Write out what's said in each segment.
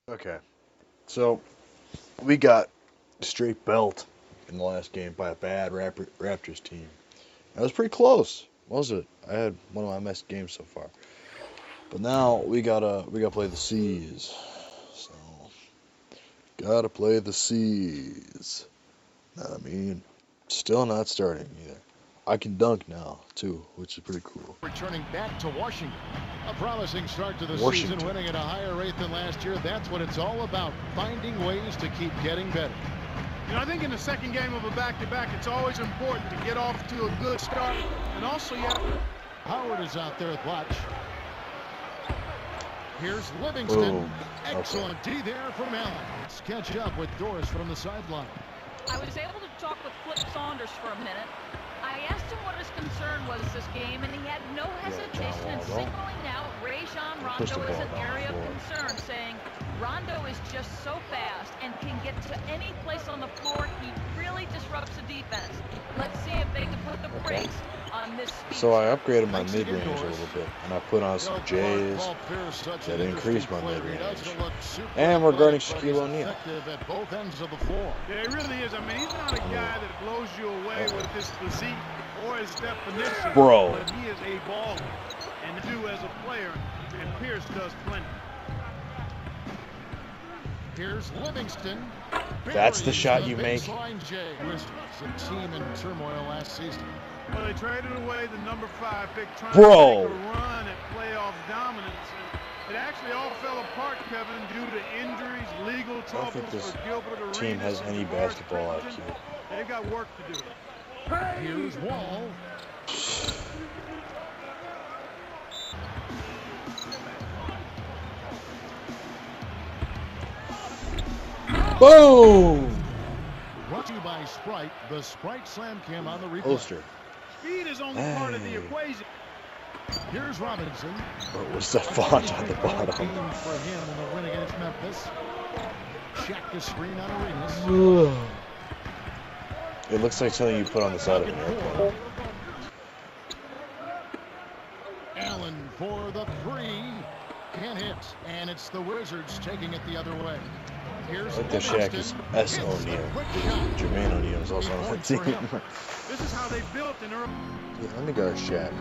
Okay, so we got straight belt in the last game by a bad Raptors team. That was pretty close, wasn't it? I had one of my best games so far. But now we gotta play the C's. So gotta play the C's. I mean, still not starting either. I can dunk now too, which is pretty cool. Returning back to Washington. A promising start to the Washington. season, winning at a higher rate than last year. That's what it's all about, finding ways to keep getting better. You know, I think in the second game of a back-to-back, it's always important to get off to a good start. And also, Howard is out there at watch. Here's Livingston. Boom. Excellent D there from Allen. Let's catch up with Doris from the sideline. I was able to talk with Flip Saunders for a minute. I asked him what his concern was this game, and he had no hesitation in signaling out Rajon Rondo as an area of concern, saying Rondo is just so fast and can get to any place on the floor. He really disrupts the defense. Let's see if they can put the brakes on this speed. So I upgraded my mid-range a little bit, and I put on some J's that increased my mid-range. And we're guarding Shaquille O'Neal. At both ends of the floor. Yeah, he really is. I mean, he's not a guy that blows you away with his physique or his definition. Bro. But he is a baller. And do as a player, and Pierce does plenty. Here's Livingston. That's the shot you make. Wizards, a team in turmoil last season. Well, they traded away the number 5 pick, trying Bro. to make a run at playoff dominance. And it actually all fell apart, Kevin, due to injuries, legal I troubles don't think this for Gilbert Arenas. team has any and Lawrence basketball Creighton. IQ. They've got work to do. Here's Wall. Boom! Brought to you by Sprite. The Sprite Slam Cam on the replay. Poster. Speed is only part of the equation. Here's Robinson. What was that font on the bottom? For him in the win against Memphis. Check the screen on Arenas. It looks like something you put on the side of an airplane. Allen for the 3. Can't hit. And it's the Wizards taking it the other way. Here's Like the Shaq is S. O'Neal. Jermaine O'Neal is also on the team. This is how they built an early. Yeah, let me go Shaq.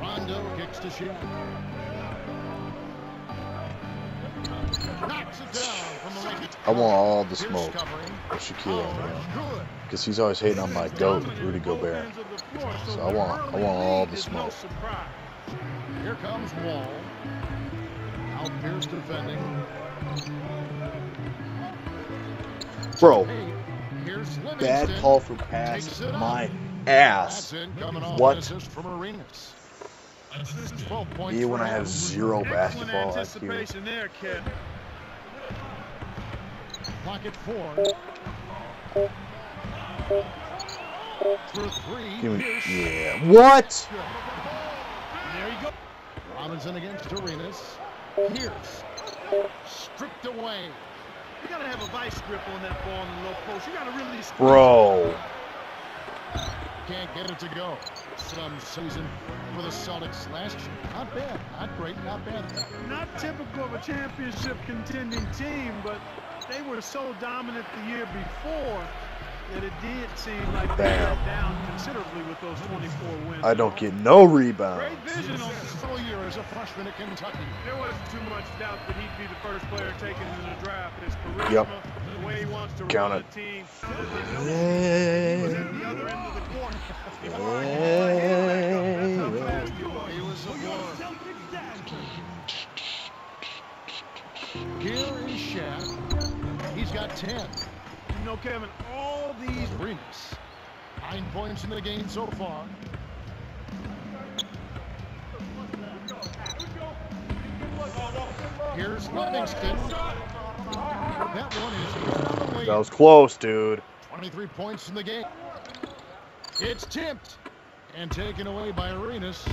Rondo kicks to Shaq. Knocks it down from the lane. I want all the smoke Here's covering. of Shaquille O'Neal. Good. Because he's always hating on my GOAT, Rudy Gobert. So I want all the smoke. Here comes Wall. Out Pierce defending. Bro, Here's bad Livingston. call for pass Takes it my up. ass. That's in coming off What? an assist from Arenas. 12 points Me when for I have him. zero Excellent basketball IQ. anticipation there, kid. Clock at 4. For 3. Give me- Pierce. Yeah. What? There you go. Robinson against Arenas. Pierce. Stripped away. You gotta have a vice grip on that ball in the low post. You gotta really squeeze. Bro. Can't get it to go. Some season for the Celtics last year. Not bad. Not great. Not bad. Not typical of a championship contending team, but they were so dominant the year before that it did seem like they Bam. let down considerably with those 24 wins. I don't get no Great rebounds. vision on His full year as a freshman at Kentucky. There wasn't too much doubt that he'd be the first player taken in the draft. His charisma, Yep. the way he wants to Count run it. the team. He was Yeah. at the other end of the court. That's how fast he was. He was a blower. Here is Shaq. He's got 10. You know, Kevin, all these Arenas. 9 points in the game so far. Here's Livingston. That one is That was close, dude. 23 points in the game. It's tipped and taken away by Arenas.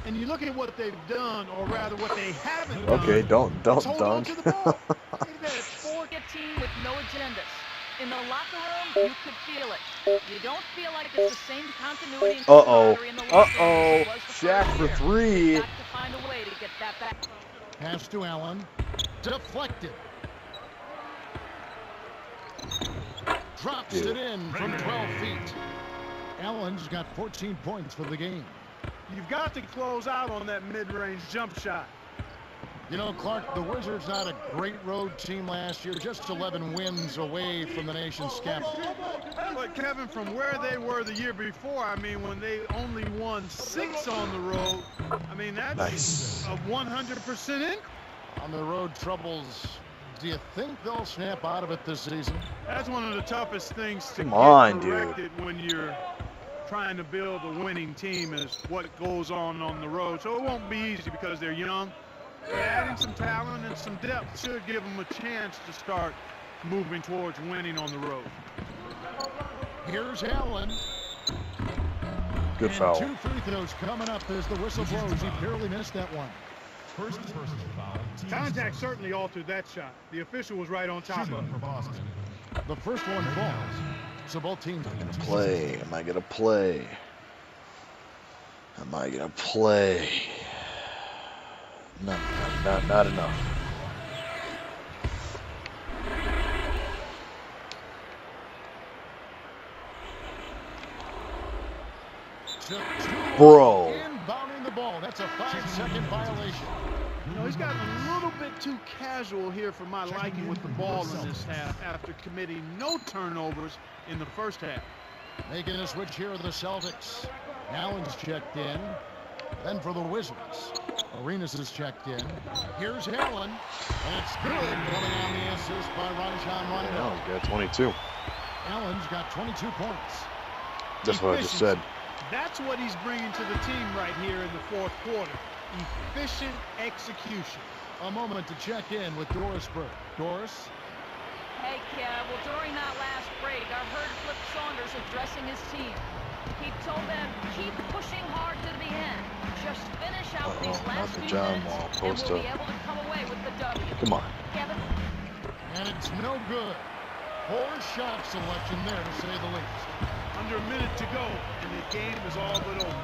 And you look at what they've done, or rather what they haven't done. Okay, don't Let's hold on dunk. to the ball. They've got a team with no agendas. In the locker room, you could feel it. You don't feel like it's the same continuity and camaraderie in the locker room as it was the Shaq first for year. 3. Got to find a way to get that back. Pass to Allen. Deflected. Drops it in from 12 feet. Allen's got 14 points for the game. You've got to close out on that mid-range jump shot. You know, Clark, the Wizards had a great road team last year, just 11 wins away from the nation's capital. But, Kevin, from where they were the year before, I mean, when they only won 6 on the road, I mean, that's Nice. a 100% in. On the road troubles, do you think they'll snap out of it this season? That's one of the toughest things to Come get on, dude. corrected when you're trying to build a winning team is what goes on the road. So it won't be easy because they're young. But adding some talent and some depth should give them a chance to start moving towards winning on the road. Here's Allen. Good And foul. 2 free throws coming up as the whistle blows. He barely missed that one. First personal foul. Contact certainly altered that shot. The official was right on top of it. For Boston. The first one falls. So both teams Play. Am I gonna play? Am I gonna play? No, not enough. Bro. Inbounding the ball. That's a 5-second violation. You know, he's gotten a little bit too casual here for my liking with the ball in this half after committing no turnovers in the first half. Making a switch here are the Celtics. Allen's checked in. Then for the Wizards, Arenas is checked in. Here's Allen. That's good. Coming on the assist by Rajon Rondo. Oh, he's got 22. Allen's got 22 points. That's what I just said. That's what he's bringing to the team right here in the fourth quarter. Efficient execution. A moment to check in with Doris Burke. Doris? Hey, Kev, well, during that last break, I heard Flip Saunders addressing his team. He told them, keep pushing hard to the end. Just finish out these not last the few John minutes, Wall and post we'll be up. able to come away with the W. Come on. Kevin? And it's no good. Poor shot selection there, to say the least. Under a minute to go, and the game is all but over.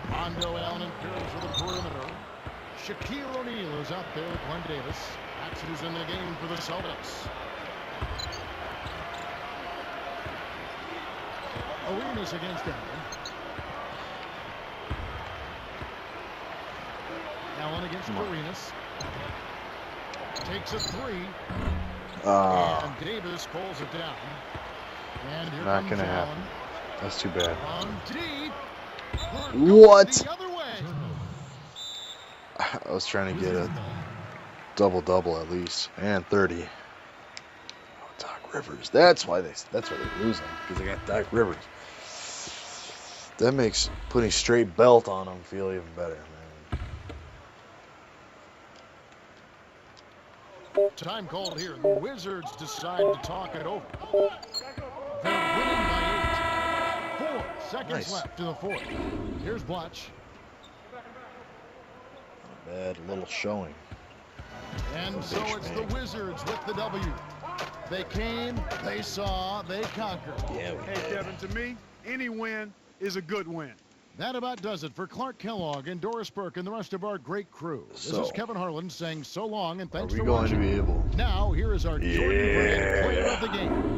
Rondo, Allen, and Pierce for the perimeter. Shaquille O'Neal is out there with Glenn Davis. That's who's in the game for the Celtics. Arenas against Allen. Allen against Arenas. Takes a three. And Davis pulls it down. And here Not comes gonna Allen. happen. That's too bad. On deep. What? The other way. I was trying to get a double-double at least, and 30. Oh, Doc Rivers. That's why they're losing, because they got Doc Rivers. That makes putting straight belt on them feel even better, man. Time called here. The Wizards decide to talk it over. They're winning by 8. 4 seconds left to the fourth. Here's Blotch. Bad little showing. And so it's the Wizards with the W. They came, they saw, they conquered. Yeah, we Hey, Kevin, to me, any win is a good win. That about does it for Clark Kellogg and Doris Burke and the rest of our great crew. This is Kevin Harlan saying so long and thanks for watching. Are we going to be able? Now, here is our Jordan Brand player of the game.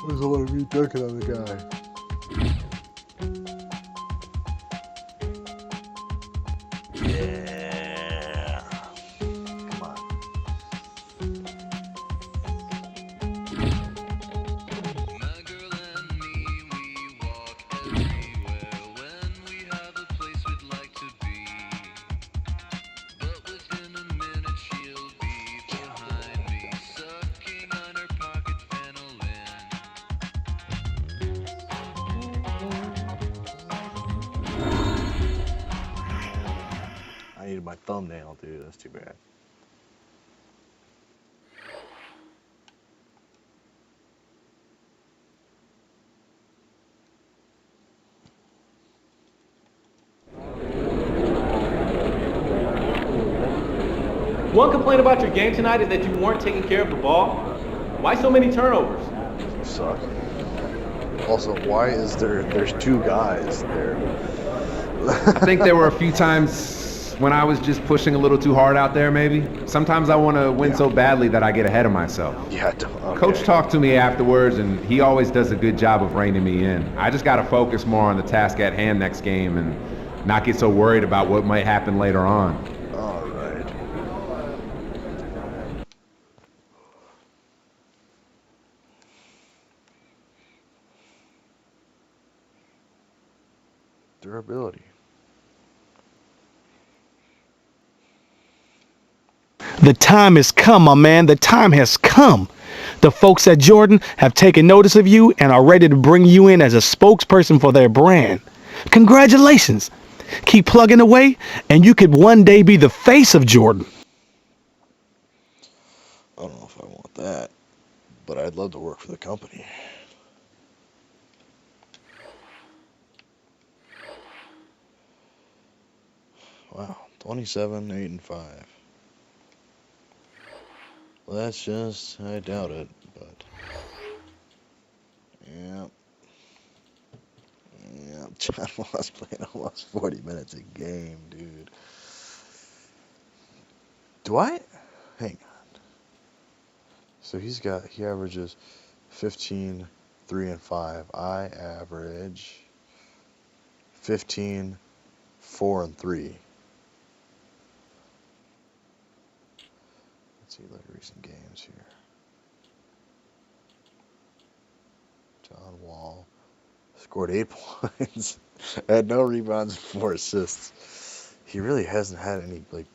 There's a lot of me dunking on the guy. Yeah. Come on. My girl and me, we walk everywhere when we have a place we'd like to be. But within a minute she'll be behind me, sucking on her pocket fanolin. I needed my thumbnail, dude. That's too bad. One complaint about your game tonight is that you weren't taking care of the ball. Why so many turnovers? You suck. Also, why is there's two guys there? I think there were a few times when I was just pushing a little too hard out there, maybe. Sometimes I want to win so badly that I get ahead of myself. Yeah, okay. Coach talked to me afterwards, and he always does a good job of reining me in. I just got to focus more on the task at hand next game and not get so worried about what might happen later on. All right. Durability. The time has come, my man. The time has come. The folks at Jordan have taken notice of you and are ready to bring you in as a spokesperson for their brand. Congratulations. Keep plugging away, and you could one day be the face of Jordan. I don't know if I want that, but I'd love to work for the company. Wow, 27, 8, and 5. Well, that's just, I doubt it, but yeah. Yeah, John Wall's playing almost 40 minutes a game, dude. Dwight? Hang on. So he averages 15, 3, and 5. I average 15, 4, and 3. Let's see, look at recent games here. John Wall scored 8 points, had no rebounds, 4 assists. He really hasn't had any like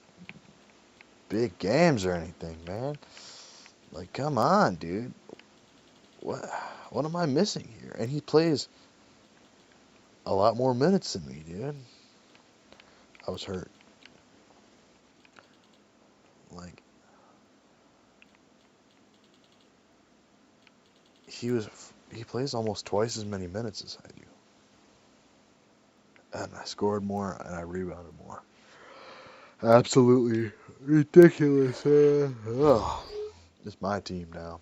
big games or anything, man. Like, come on, dude. What am I missing here? And he plays a lot more minutes than me, dude. I was hurt. Like, he plays almost twice as many minutes as I do. And I scored more and I rebounded more. Absolutely ridiculous, man. Ugh. It's my team now.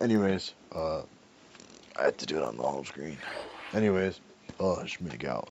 Anyways, I had to do it on the home screen. Anyways, Schmig out.